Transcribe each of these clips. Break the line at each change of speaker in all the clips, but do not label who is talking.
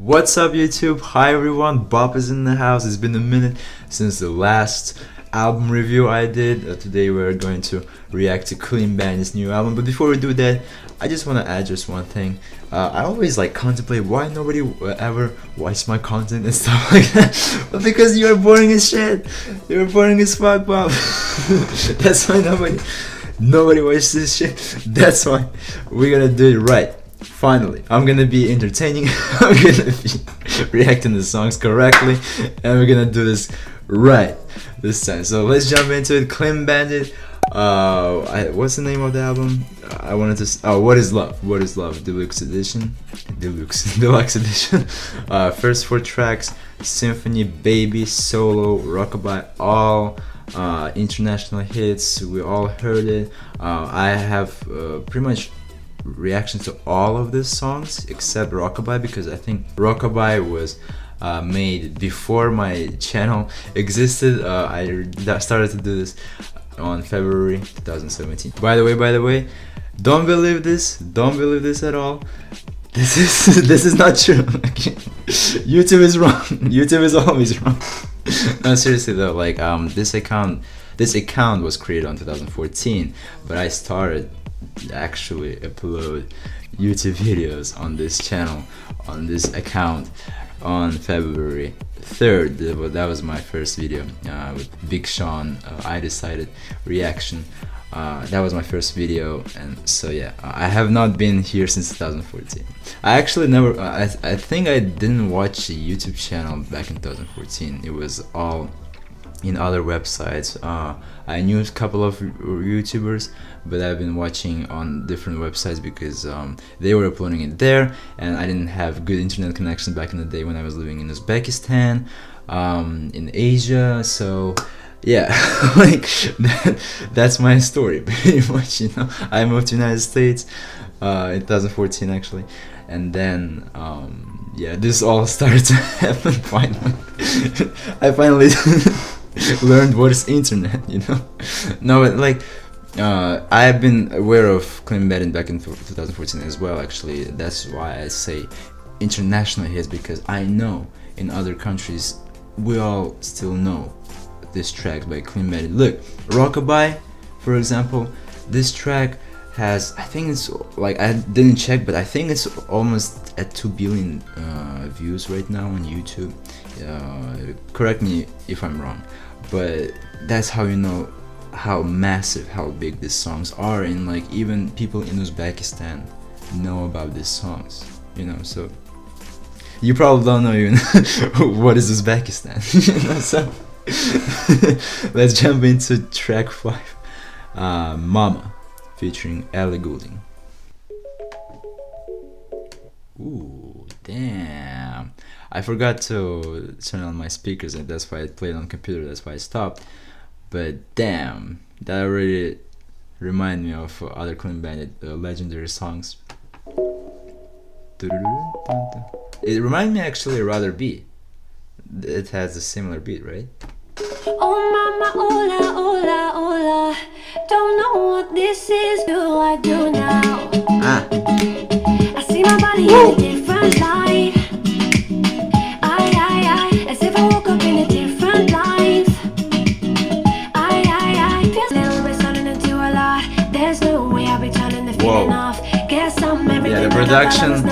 What's up, YouTube? Hi everyone, Bob is in the house. It's been a minute since the last album review I did. Today we're going to react to Clean Bandit's new album. But before we do that, I just want to add just one thing. I always contemplate why nobody ever watches my content and stuff like that. But because you're boring as shit. You're boring as fuck, Bob. That's why nobody watches this shit. That's why we're gonna do it right. Finally, I'm gonna be entertaining. I'm gonna be reacting to the songs correctly, and we're gonna do this right this time. So let's jump into it. Clean Bandit. What's the name of the album? I wanted to. What is Love? What is Love? Deluxe edition. Deluxe edition. First 4 tracks: Symphony, Baby, Solo, Rockabye, all international hits. We all heard it. I have pretty much reaction to all of these songs except Rockabye, because I think Rockabye was made before my channel existed. I started to do this on February 2017. By the way, don't believe this at all. This is not true. YouTube is wrong. YouTube is always wrong. No, seriously though, this account was created on 2014, but I started actually upload YouTube videos on this channel, on this account, on February 3rd. That was my first video with Big Sean. I decided reaction. That was my first video, and so yeah, I have not been here since 2014. I actually never. I think I didn't watch a YouTube channel back in 2014. It was all in other websites. I knew a couple of YouTubers, but I've been watching on different websites because they were uploading it there, and I didn't have good internet connection back in the day when I was living in Uzbekistan, in Asia. So yeah, that's my story pretty much. I moved to the United States in 2014 actually, and then yeah, this all started to happen finally. I finally learned what is internet, No, but I've been aware of Clean Bandit back in 2014 as well. Actually, that's why I say international hits, because I know in other countries we all still know this track by Clean Bandit. Look, Rockabye, for example, this track has, I think it's I didn't check, but I think it's almost at 2 billion views right now on YouTube. Correct me if I'm wrong, but that's how you know how massive, how big these songs are, and even people in Uzbekistan know about these songs, so you probably don't know even what is Uzbekistan. So let's jump into track 5, Mama, featuring Ellie Goulding. Ooh, damn, I forgot to turn on my speakers, and that's why I played on computer, that's why I stopped. But damn, that already remind me of other Clean Bandit legendary songs. It reminds me actually of Rather Be. It has a similar beat, right?
Oh mama, hola, hola, hola. Don't know what this is, do I do now? I see my body in a different light. I, as if I woke up in a different life. I feel a little bit sudden into a lot. There's no way I'll be turning the feeling off. Guess I'm everything.
Yeah, the production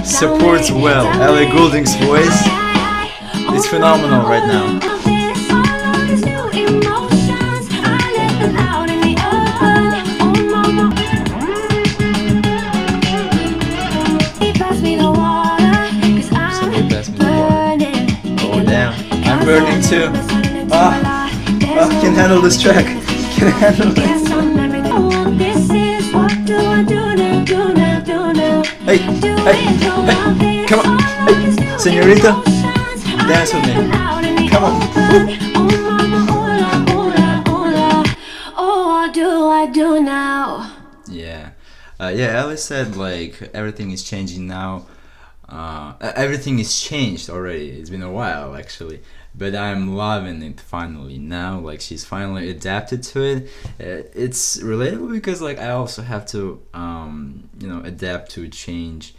supports well. Ellie Goulding's voice is phenomenal right now. I'm burning too. Can't handle this track. Can't handle it. Hey, come on. Hey, señorita, dance with me. Come on.
Oh, what do I do now?
Yeah. Ellie said everything is changing now. Everything is changed already. It's been a while actually, but I'm loving it finally now. She's finally adapted to it. It's relatable because I also have to adapt to change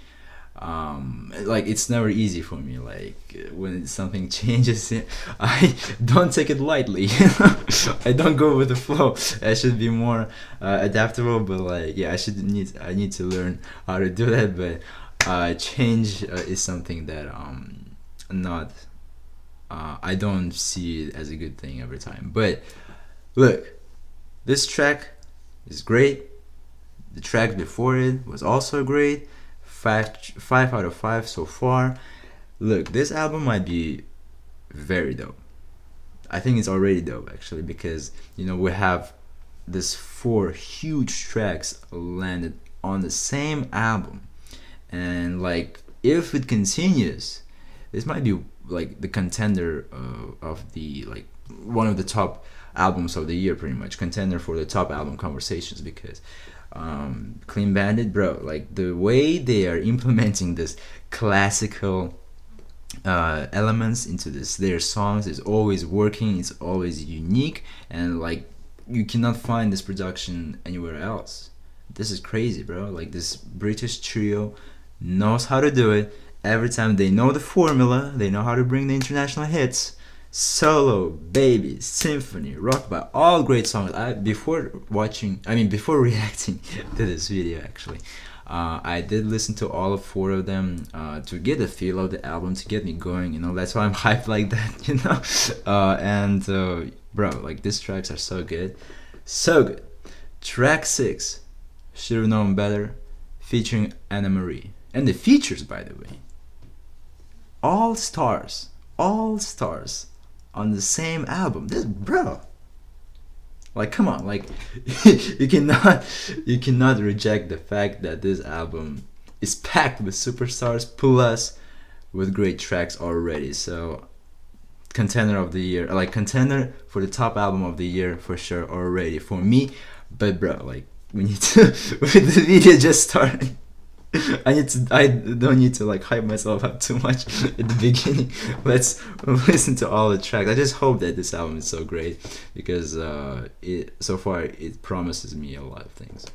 Like it's never easy for me. Like when something changes, I don't take it lightly. I don't go with the flow. I should be more adaptable, but like yeah, I need to learn how to do that. But change is something that not I don't see it as a good thing every time. But look, this track is great. The track before it was also great. Five out of 5 so far. Look, this album might be very dope. I think it's already dope actually, because you know we have this 4 huge tracks landed on the same album, and like if it continues, this might be like the contender of the like one of the top albums of the year, pretty much contender for the top album conversations, because Clean Bandit, bro, like the way they are implementing this classical elements into their songs is always working. It's always unique, and like you cannot find this production anywhere else. This is crazy, bro. Like this British trio knows how to do it. Every time they know the formula, they know how to bring the international hits. Solo, Baby, Symphony, Rock by, all great songs. Before reacting to this video actually, I did listen to all 4 of them to get a feel of the album, to get me going, you know. That's why I'm hyped like that, you know. Bro, like these tracks are so good. So good. Track 6, Should've Known Better, featuring Anna Marie. And the features, by the way, all stars on the same album. This, bro, like come on, like you cannot reject the fact that this album is packed with superstars plus with great tracks already. So contender of the year, like contender for the top album of the year for sure already for me. But bro, like we need to with the video just starting, I don't need to like hype myself up too much at the beginning. Let's listen to all the tracks. I just hope that this album is so great, because so far it promises me a lot of things.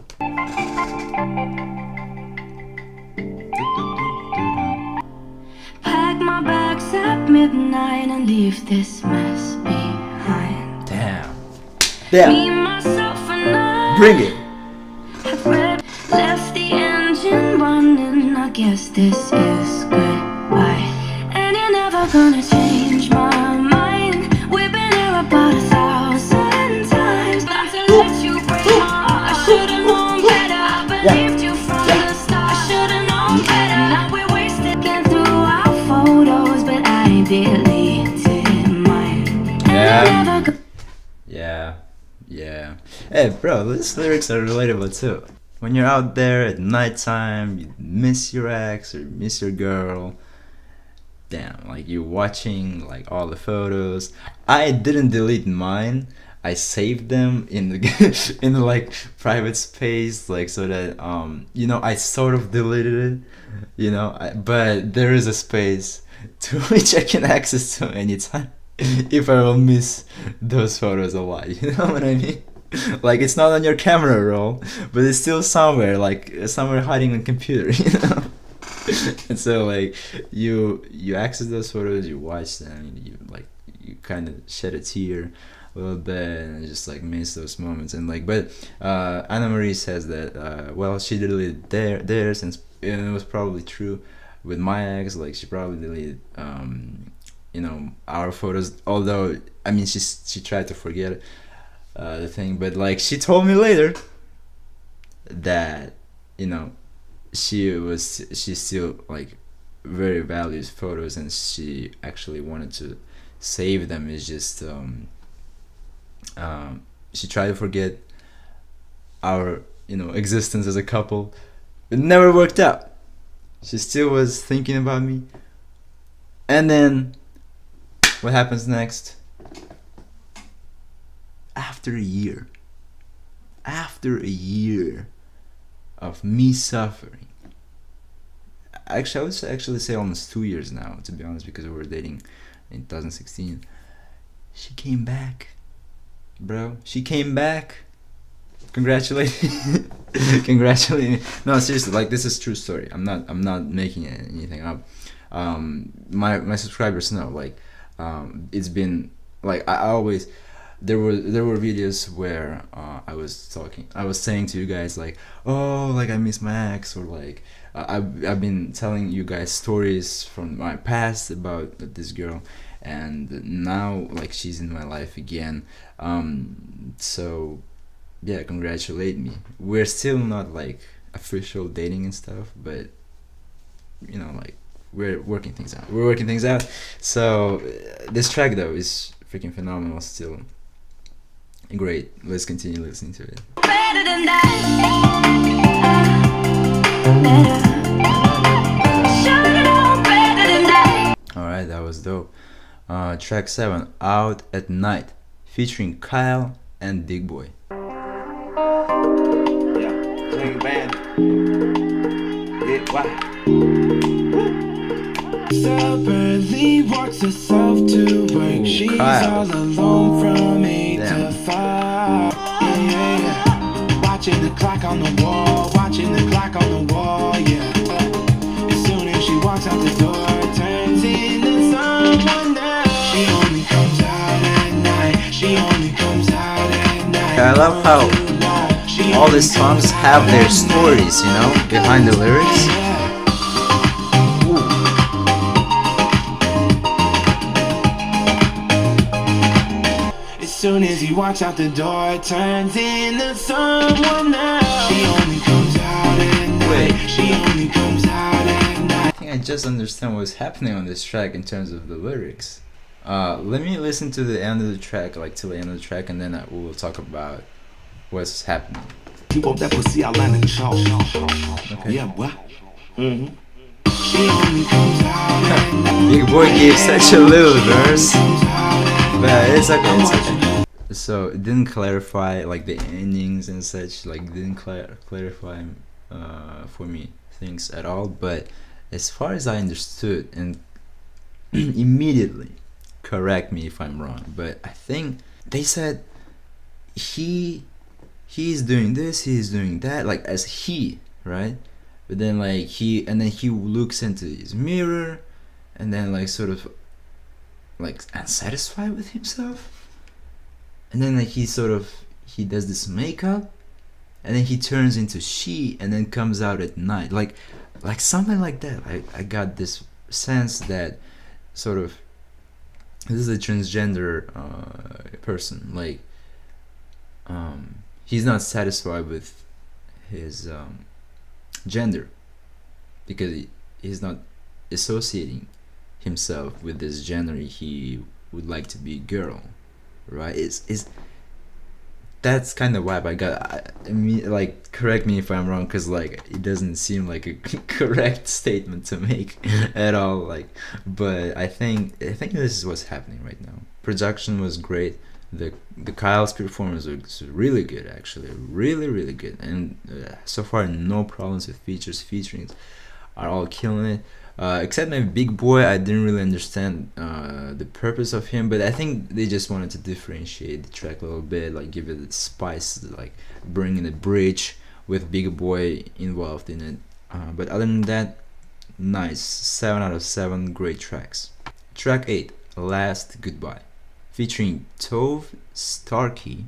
Pack my bags at midnight and leave this mess behind.
Damn.
Me, myself, and I
Bring it.
have left the engine running. I guess this is goodbye, and you're never gonna change my mind. We've been here about 1,000 times. Not to let you break my heart. I should've known better. I believed you from the start. I should've known better. Now we're wasted. Getting through our photos, but I deleted mine.
Yeah. Hey, bro, these lyrics are relatable too. When you're out there at nighttime, you miss your ex or miss your girl. Damn, like you're watching like all the photos. I didn't delete mine. I saved them in the in the like private space, like so that you know, I sort of deleted it, you know, but there is a space to which I can access to anytime if I will miss those photos a lot. You know what I mean? Like it's not on your camera roll, but it's still somewhere, like somewhere hiding on computer, you know. And so like you access those photos, you watch them, you kind of shed a tear a little bit and just like miss those moments. And like, but Anna Marie says that well, she deleted theirs, and it was probably true with my ex. Like she probably deleted you know, our photos, although I mean she tried to forget the thing, but like she told me later that, you know, she still like very values photos, and she actually wanted to save them. It's just she tried to forget our, you know, existence as a couple. It never worked out. She still was thinking about me. And then what happens next? After a year of me suffering, actually I would actually say almost 2 years now, to be honest, because we were dating in 2016. She came back, bro. She came back congratulate congratulate me. No, seriously, like this is true story. I'm not making anything up. My subscribers know, like, it's been like I always, there were videos where I was saying to you guys like, oh, like I miss my ex, or like I've been telling you guys stories from my past about this girl, and now like she's in my life again. So yeah, congratulate me. We're still not like official dating and stuff, but you know, like we're working things out. We're working things out. So this track though is freaking phenomenal still. Great. Let's continue listening to it.
Better than that. Better. Should know better than that.
Alright, that was dope. Track 7, Out at Night, featuring Kyle and Big Boy.
Yeah, Clean Bandit. Yeah, why? Stubbornly walks herself to work. She's
Kyle.
all alone from 8
Damn.
to 5. Yeah. Watching the clock on the wall, watching the clock on the wall, yeah. As soon as she walks out the door, turns into someone else. She only comes out at night. She only comes out at night.
I love how all these songs have their stories, you know, behind the lyrics.
As soon as he walks out the door, it turns into someone else. She only comes out at night.
Wait.
She only comes out at night.
I think I just understand what's happening on this track in terms of the lyrics. Let me listen to the end of the track, like till the end of the track, and then we will talk about what's happening.
You want that pussy, I land in the chalk.
Okay.
Yeah, boy. Mm-hmm. She only comes out at night.
Big Boy gave such a little verse, but it's okay, it's okay. So it didn't clarify like the endings and such, like didn't clarify for me things at all. But as far as I understood, and immediately correct me if I'm wrong, but I think they said he's doing this, he's doing that, like as he, right? But then like he looks into his mirror, and then like sort of like unsatisfied with himself, and then like he does this makeup, and then he turns into she, and then comes out at night, like something like that. I got this sense that sort of this is a transgender person, like he's not satisfied with his gender because he's not associating himself with this gender. He would like to be a girl, right? Is that's kind of vibe I got. I mean, like, correct me if I'm wrong, because like it doesn't seem like a correct statement to make at all, like, but I think this is what's happening right now. Production was great. The Kyle's performance was really good, actually, really good, and so far no problems with featurings are all killing it, except maybe Big Boy. I didn't really understand the purpose of him, but I think they just wanted to differentiate the track a little bit, like give it spice, like bring in a bridge with Big Boy involved in it, but other than that, nice. 7 out of 7 great tracks. Track 8, Last Goodbye, featuring Tove Starkey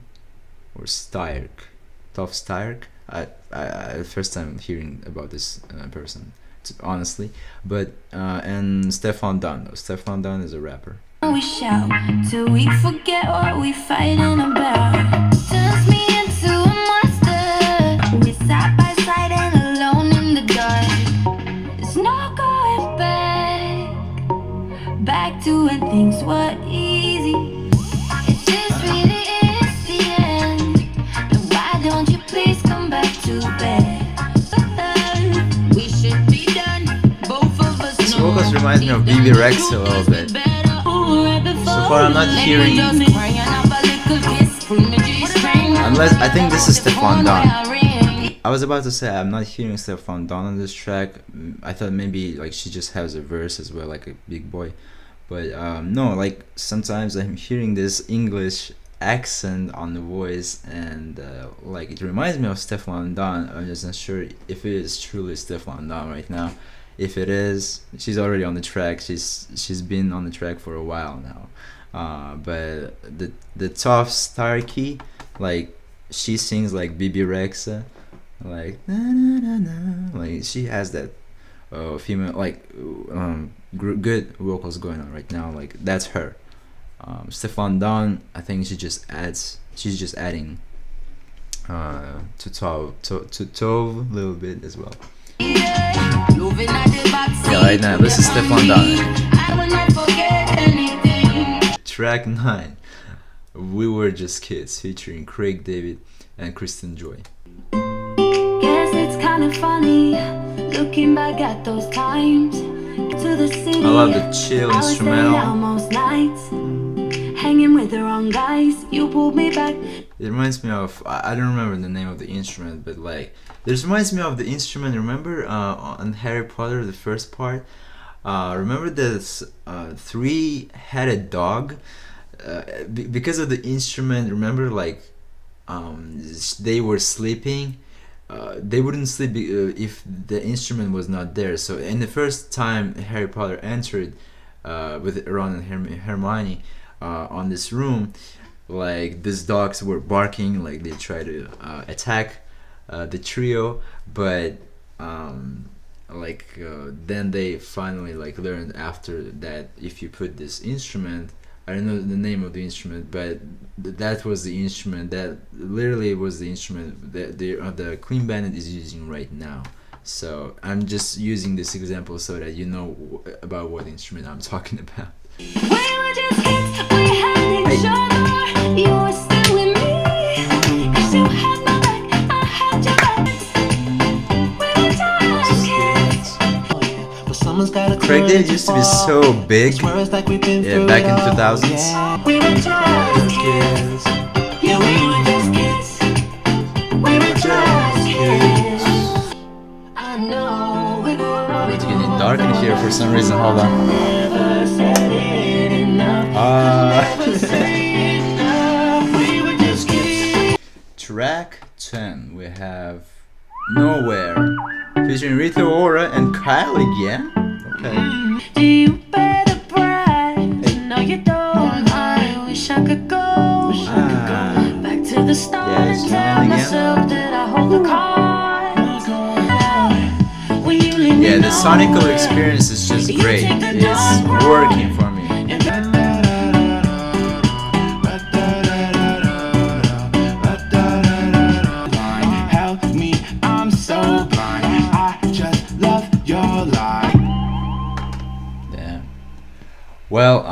or Styrk. Tove Styrk. I first time hearing about this person, honestly, but and Stefan Dunn. Stefan Dunn is a rapper.
We shout till we forget what we fighting about. Turns me into a monster. We side by side and alone in the dark. There's no going back to when things were easy. If this really is the end, then why don't you please come back to bed? We should be done, both of us.
This vocals reminds me of BB Rex a little bit. So far I'm not hearing, unless I think this is Stefan Dunn. I was about to say I'm not hearing Stefan Dunn on this track. I thought maybe like she just has a verse as well, like a Big Boy, but no, like sometimes I'm hearing this English accent on the voice, and like it reminds me of Stefflon Don. I'm just not sure if it is truly Stefflon Don right now. If it is, she's already on the track. She's been on the track for a while now. But the tough star key, like she sings like BB Rexa, like na na na na. Like she has that female like good vocals going on right now. Like that's her. Stefflon Don, I think she's just adding to Tove a little bit as well. Yeah, right now this is Stefflon Don. Track 9, We Were Just Kids, featuring Craig David and Kristen Joy.
Guess it's kind of funny looking back at those times. To the city,
I love the chill instrumental.
I was most nights hanging with the wrong guys. You pulled me back.
It reminds me of, I don't remember the name of the instrument, but like this reminds me of the instrument. Remember on Harry Potter, the first part. Remember this three-headed dog? Because of the instrument, remember like they were sleeping. They wouldn't sleep if the instrument was not there. So in the first time Harry Potter entered with Ron and Hermione on this room, like these dogs were barking, like they try to attack the trio, but then they finally like learned after that if you put this instrument, I don't know the name of the instrument, but that was the instrument that literally was the instrument that the Clean Bandit is using right now. So I'm just using this example so that you know about what instrument I'm talking about.
We were just kids, we had each other. You were still with me, 'cause you had my back, I had your back. We were just kids.
Craig David used to be so big, yeah, back in 2000s.
We were just kids. Yeah, we were just kids. We were just kids. I know we were
It's getting dark in here for some reason. Hold on. Track 10, we have Nowhere, featuring Rita Ora and Kyle again. Okay.
Do you better brag? No, you don't. I wish I could go back to the start and tell myself that I hold the cards. When you leave me
Yeah, the sonical experience is just great. It's working for me.
Help me, I'm so blind. I just love your light.
Yeah. Well,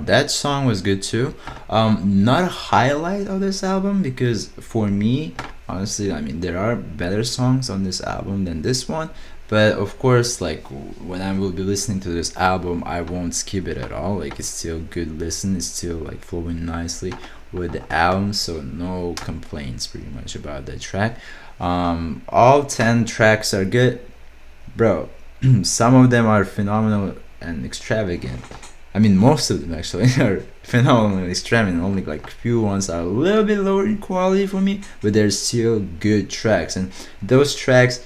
that song was good too. Not a highlight of this album because for me, honestly, I mean there are better songs on this album than this one. But of course, like when I will be listening to this album, I won't skip it at all. Like it's still good listen. It's still like flowing nicely with the album, so no complaints pretty much about that track. All 10 tracks are good, bro. Some of them are phenomenal and extravagant. I mean, most of them actually are phenomenally extravagant. Only like few ones are a little bit lower in quality for me, but they're still good tracks. And those tracks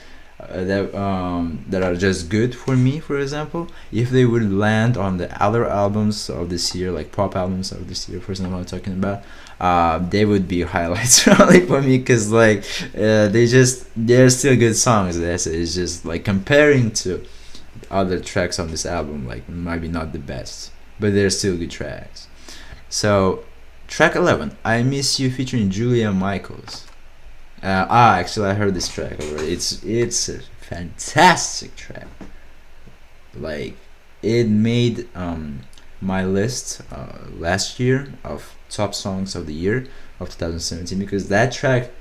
that are just good for me, for example, if they would land on the other albums of this year, like pop albums of this year, for example, I'm talking about, they would be highlights really for me, because like they're still good songs. It's just like comparing to other tracks on this album, like maybe not the best, but they're still good tracks. So track 11, I Miss You, featuring Julia Michaels. Actually I heard this track already. It's a fantastic track. Like it made my list last year of top songs of the year of 2017, because that track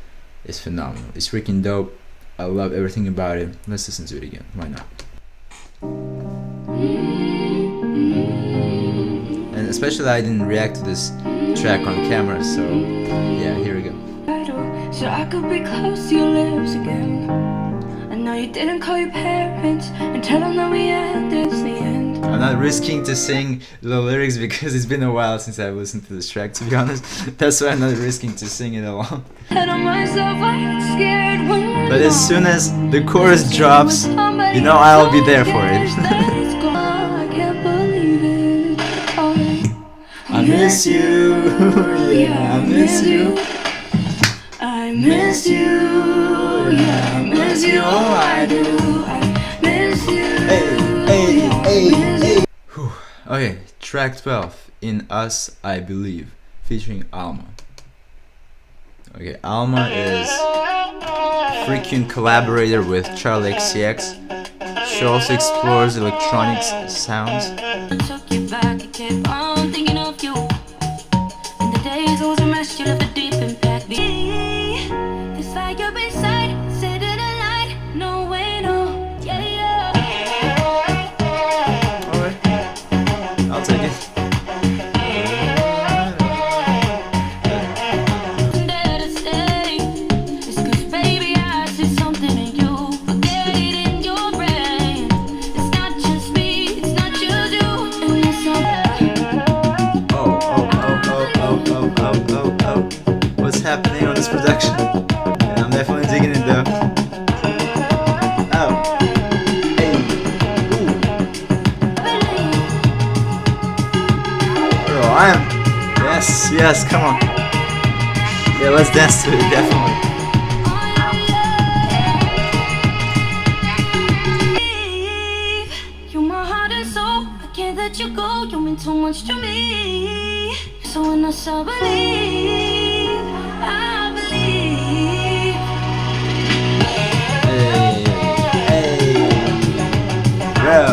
is phenomenal. It's freaking dope. I love everything about it. Let's listen to it again. Why not? And especially I didn't react to this track on camera, so yeah, here we go.
So I could be close to your lips again. I know you didn't call your parents and tell them that we had this the end.
I'm not risking to sing the lyrics because it's been a while since I've listened to this track, to be honest. That's why I'm not risking to sing it along. But as soon as the chorus drops, you know I'll be there for it. I miss you, yeah, I miss you. I miss you, yeah, I miss you, oh I do. I miss you. Hey. Okay, track 12, In Us I Believe, featuring Alma. Okay, Alma is freaking collaborator with Charlie XCX. She also explores electronic sounds. I'll take it. What's happening on this production? Yeah, I'm definitely digging it though. Oh. Hey. Ooh. Bro, I am. Yes, come on. Yeah, let's dance to it, definitely.
You're my heart and soul. I can't let you go. You mean too much to me. So when I saw believe, I believe.
Hey, bro.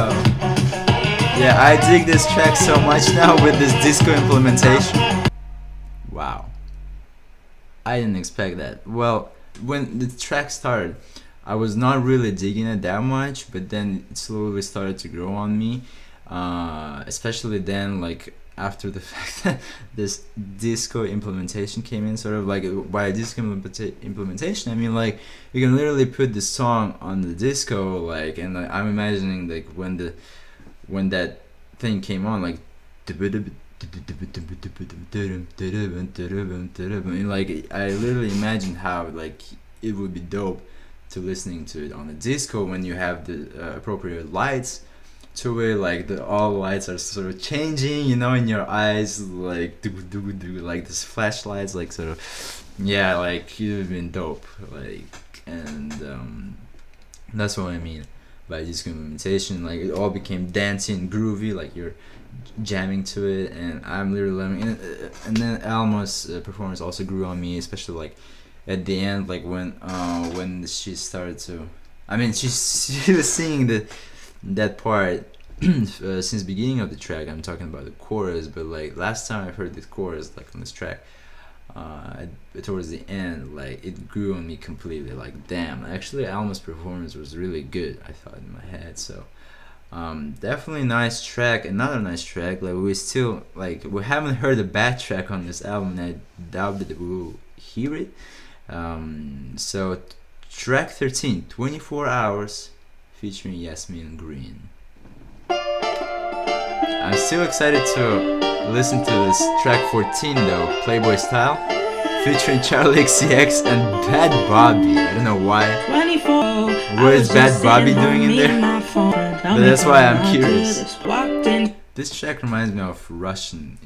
Yeah, I dig this track so much now with this disco implementation. Wow. I didn't expect that. Well, when the track started, I was not really digging it that much, but then it slowly started to grow on me. Especially then, like, after the fact that this disco implementation came in, sort of like by disco implementation, I mean like you can literally put the song on the disco, like, and I'm imagining like when that thing came on, like, and like I literally imagined how like it would be dope to listening to it on the disco when you have the appropriate lights to it, like all the lights are sort of changing, you know, in your eyes, like like this flashlights, like sort of, yeah, like it would have been dope, like, and that's what I mean by disco implementation. Like it all became dancey and groovy, like you're jamming to it, and I'm literally loving it. And then Alma's performance also grew on me, especially like at the end, like when she started to, I mean she was singing that part since the beginning of the track. I'm talking about the chorus, but like last time I heard this chorus, like on this track, towards the end, like it grew on me completely. Like damn, actually Alma's performance was really good, I thought in my head. So definitely nice track, another nice track. Like we haven't heard a bad track on this album, and I doubt that we'll hear it. So track 13, 24 Hours, featuring Yasmin Green. I'm still excited to listen to this track 14 though, Playboy Style, featuring Charlie XCX and Bad Bobby. I don't know why. What is Bad Bobby doing in there? But that's why I'm curious. This track reminds me of Russian,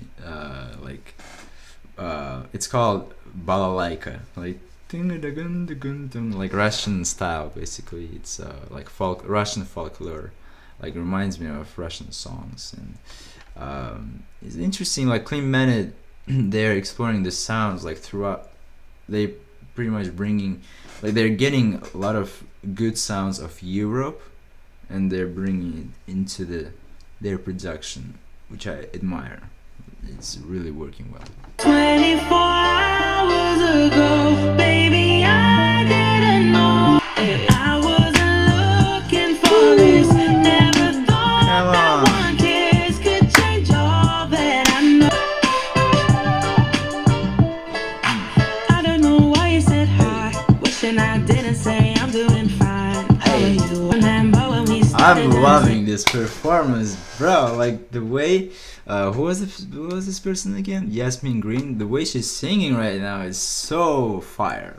it's called balalaika, like Russian style basically. It's like Russian folklore, like reminds me of Russian songs. And it's interesting, like Clean Bandit, they're exploring the sounds like throughout. They pretty much bringing, like they're getting a lot of good sounds of Europe, and they're bringing it into their production, which I admire. It's really working well.
24 hours ago, baby, I didn't know if I wasn't looking for this. Never thought that one kiss could change all that I know. I don't know why you said hi, wishing I didn't say I'm doing fine.
Hey. I'm loving this performance, bro. Like the way, who was this person again? Yasmin Green. The way she's singing right now is so fire.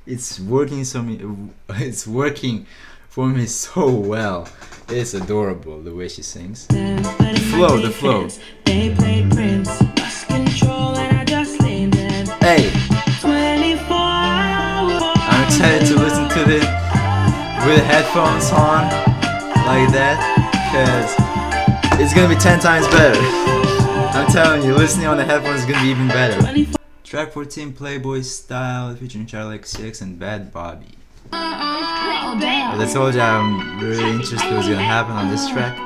It's working it's working for me so well. It's adorable the way she sings. The flow.
They play Prince, lost control, and I just leaned in.
Hey,
24 hours.
I'm excited to listen to this with headphones on like that, because it's gonna be 10 times better. I'm telling you, listening on the headphones is gonna be even better. Track 14, Playboy Style, featuring Charlie XCX and Bad Bobby. As I told you, I'm really interested what's gonna happen on this track.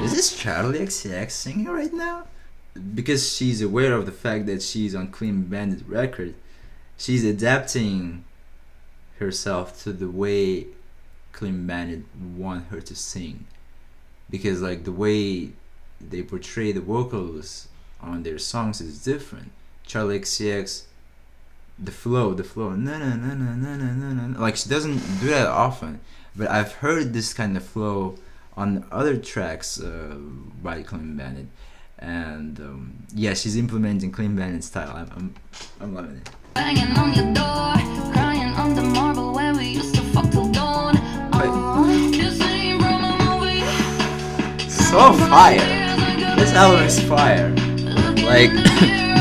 Is this Charlie XCX singing right now? Because she's aware of the fact that she's on Clean Bandit record, she's adapting herself to the way Clean Bandit want her to sing. Because like the way they portray the vocals on their songs is different. Charlie XCX, the flow, na na na na na na na, like she doesn't do that often, but I've heard this kind of flow on other tracks by Clean Bandit, and yeah, she's implementing Clean Bandit style. I'm loving it.
Banging on your door, crying on the marble where we used to fuck till dawn. Just ain't from a movie.
So fire! This album is fire. Like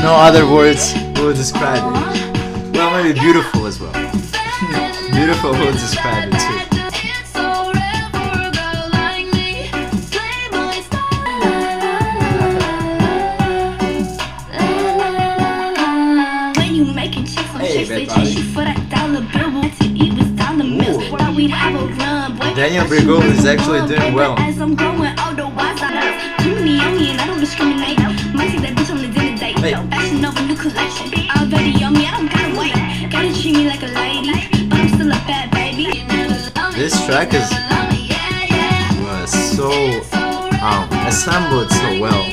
no other words will describe it. Well, maybe beautiful as well. Beautiful will describe it too. Daniel Brigol is actually doing well. This track was so assembled so well.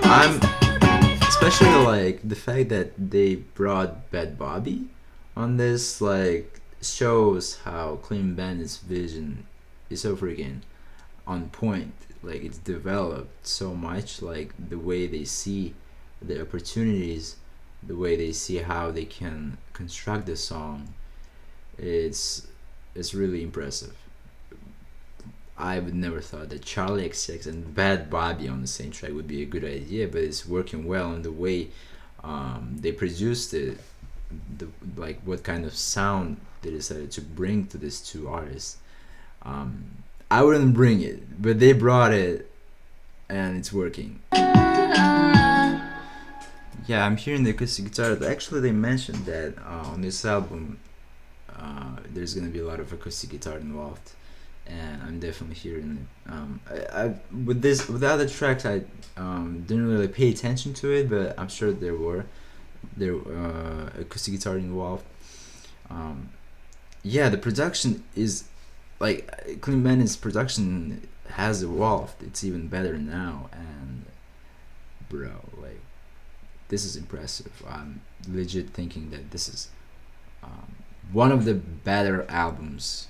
I'm especially like the fact that they brought Bad Bobby on this, like shows how Clean Bandit's vision is so freaking on point. Like it's developed so much, like the way they see the opportunities, the way they see how they can construct the song. It's really impressive. I would never thought that Charlie XCX and Bad Bobby on the same track would be a good idea, but it's working well in the way they produced it, like what kind of sound they decided to bring to these two artists. I wouldn't bring it, but they brought it and it's working. Yeah, I'm hearing the acoustic guitar. Actually, they mentioned that on this album there's gonna be a lot of acoustic guitar involved, and I'm definitely hearing it. With the other tracks, I didn't really pay attention to it, but I'm sure there were acoustic guitar involved. Yeah, the production is like Clean Bandit's production has evolved. It's even better now, and bro, like this is impressive. I'm legit thinking that this is one of the better albums.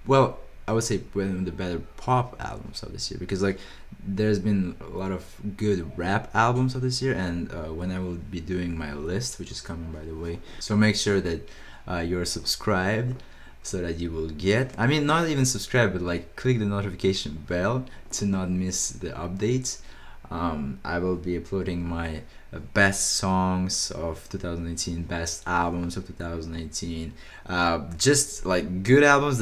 Well, I would say one of the better pop albums of this year, because like there's been a lot of good rap albums of this year, and when I will be doing my list, which is coming by the way, so make sure that you're subscribed so that you will get, I mean not even subscribe, but like click the notification bell to not miss the updates. I will be uploading my best songs of 2018, best albums of 2018, just like good albums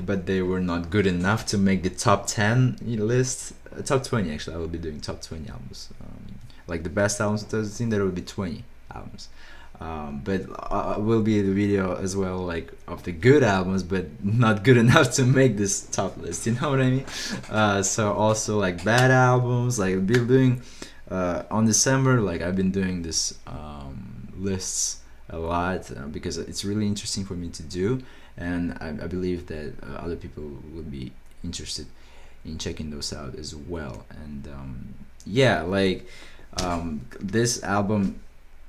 but they were not good enough to make the top 10 list, top 20 actually. I will be doing top 20 albums, like the best albums of 2018. There will be 20 albums, but will be the video as well, like of the good albums but not good enough to make this top list, you know what I mean? So also like bad albums, like I'll be doing on December, like I've been doing this lists a lot because it's really interesting for me to do, and I believe that other people will be interested in checking those out as well. And yeah, like this album,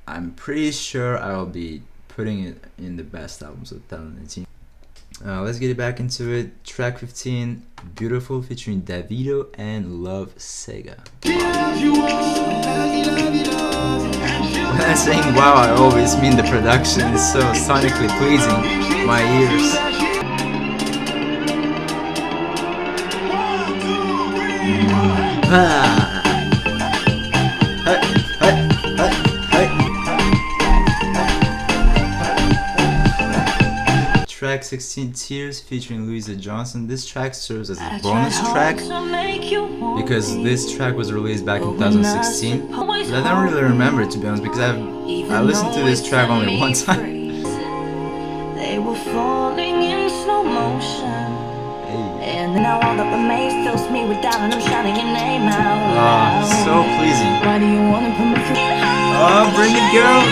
I'm pretty sure I will be putting it in the best albums of 2019. Let's get it back into it. Track 15, Beautiful featuring Davido and Love Sega. When I'm saying wow, I always mean the production is so sonically pleasing my ears. Track 16, Tears featuring Louisa Johnson. This track serves as a bonus track because this track was released back in 2016. But I don't really remember it, to be honest, because I listened to this track only one time.
They were falling in slow motion. And now all that remains fills me with doubt, and I'm shouting your name out loud.
So pleasing.
Why do you want to put me through?
Oh, bring it, girl.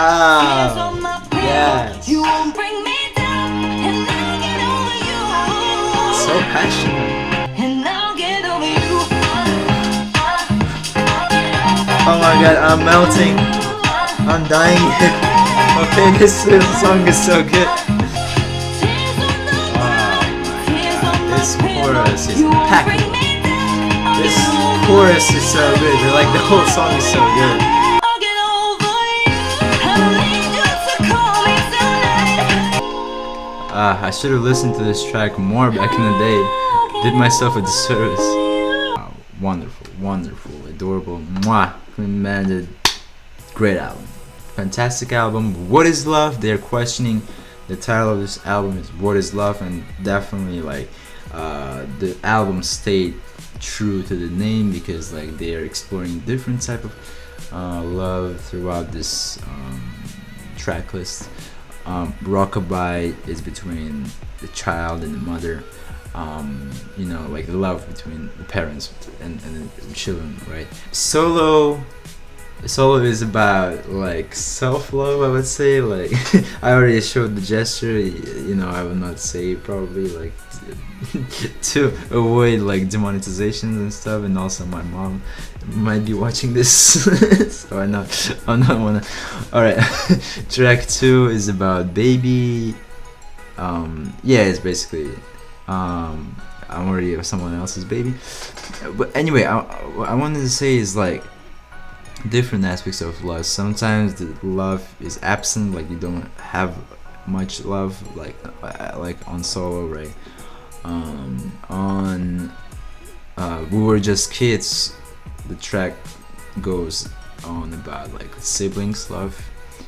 Ah, yes.
You won't bring me down, and I'll get over you.
So passionate.
And I'll get over you.
Oh my god, I'm melting. I'm dying. Okay, this song is so good. Oh my god, this chorus is impeccable. This chorus is so good. Like the whole song is so good. I should have listened to this track more back in the day. Did myself a disservice. Wonderful, wonderful, adorable. Mwah! Clean Bandit. Great album. Fantastic album. What is love? They're questioning the title of this album is What is Love, and definitely like the album stayed true to the name because like they are exploring different type of love throughout this track list. Rockabye is between the child and the mother. You know, like the love between the parents and the children, right? Solo is about like self-love, I would say. Like I already showed the gesture, you know, I will not say probably like to avoid like demonetizations and stuff, and also my mom might be watching this so I'm not wanna. Alright. Track 2 is about Baby. Yeah, it's basically I'm already someone else's baby, but anyway, what I wanted to say is like different aspects of love. Sometimes the love is absent, like you don't have much love, like on Solo, right? On We Were Just Kids, the track goes on about like siblings love,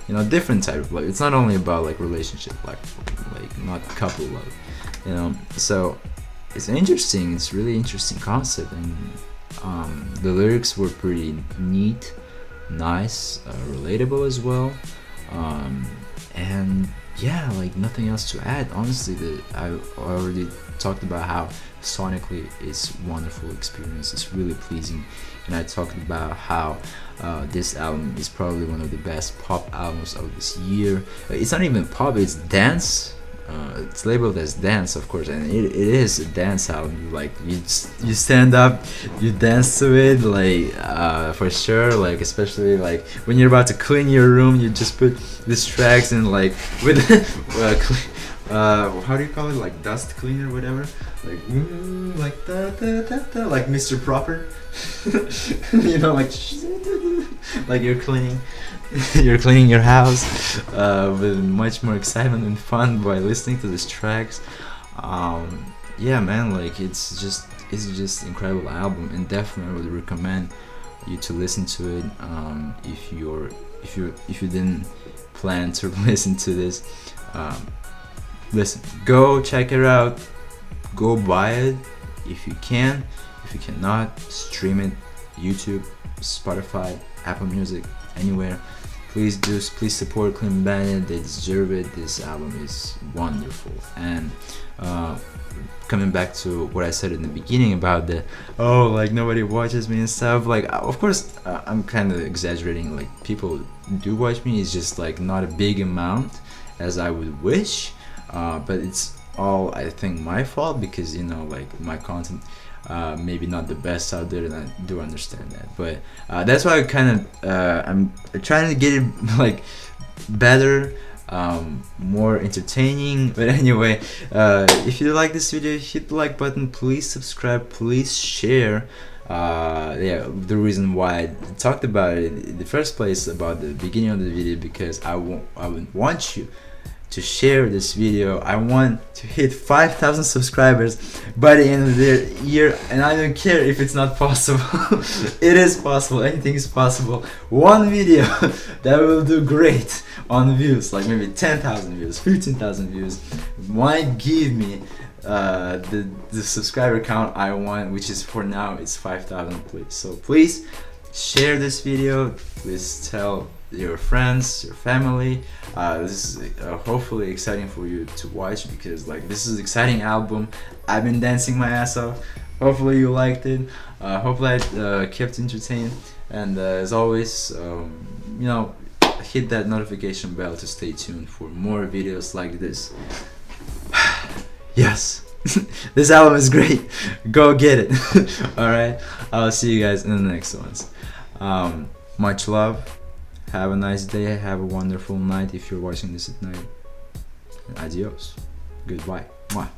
you know, different type of love. It's not only about like relationship, like not couple love, you know. So it's interesting. It's really interesting concept, and the lyrics were pretty neat, nice, relatable as well, and yeah, like nothing else to add. Honestly, I already talked about how sonically it's wonderful experience. It's really pleasing, and I talked about how this album is probably one of the best pop albums of this year. It's not even pop; it's dance. It's labeled as dance, of course, and it is a dance album. Like you stand up, you dance to it, like for sure. Like especially like when you're about to clean your room, you just put these tracks and like with how do you call it, like dust cleaner, whatever. Like like da, da, da, da, like Mr. Proper. You know, like you're cleaning. You're cleaning your house with much more excitement and fun by listening to these tracks. Yeah, man, like it's just incredible album, and definitely would recommend you to listen to it. If you didn't plan to listen to this, listen, go check it out, go buy it if you can. If you cannot, stream it, YouTube, Spotify, Apple Music, anywhere. Please support Clean Bandit. They deserve it. This album is wonderful. And coming back to what I said in the beginning about the like nobody watches me and stuff, like of course I'm kind of exaggerating. Like people do watch me. It's just like not a big amount as I would wish, but it's all, I think, my fault because, you know, like my content maybe not the best out there, and I do understand that, but that's why I kind of I'm trying to get it like better, more entertaining. But anyway, if you like this video, hit the like button, please subscribe, please share. Yeah, the reason why I talked about it in the first place about the beginning of the video, because I would want you to share this video. I want to hit 5,000 subscribers by the end of the year, and I don't care if it's not possible. It is possible, anything is possible. One video that will do great on views, like maybe 10,000 views, 15,000 views, might give me the subscriber count I want, which is for now it's 5,000, please. So please share this video, please tell your friends, your family. This is hopefully exciting for you to watch, because like this is an exciting album. I've been dancing my ass off. Hopefully you liked it. Hopefully I kept entertained, and as always, you know, hit that notification bell to stay tuned for more videos like this. Yes. This album is great. Go get it. Alright, I'll see you guys in the next ones. Much love. Have a nice day. Have a wonderful night if you're watching this at night. Adios. Goodbye. Mwah.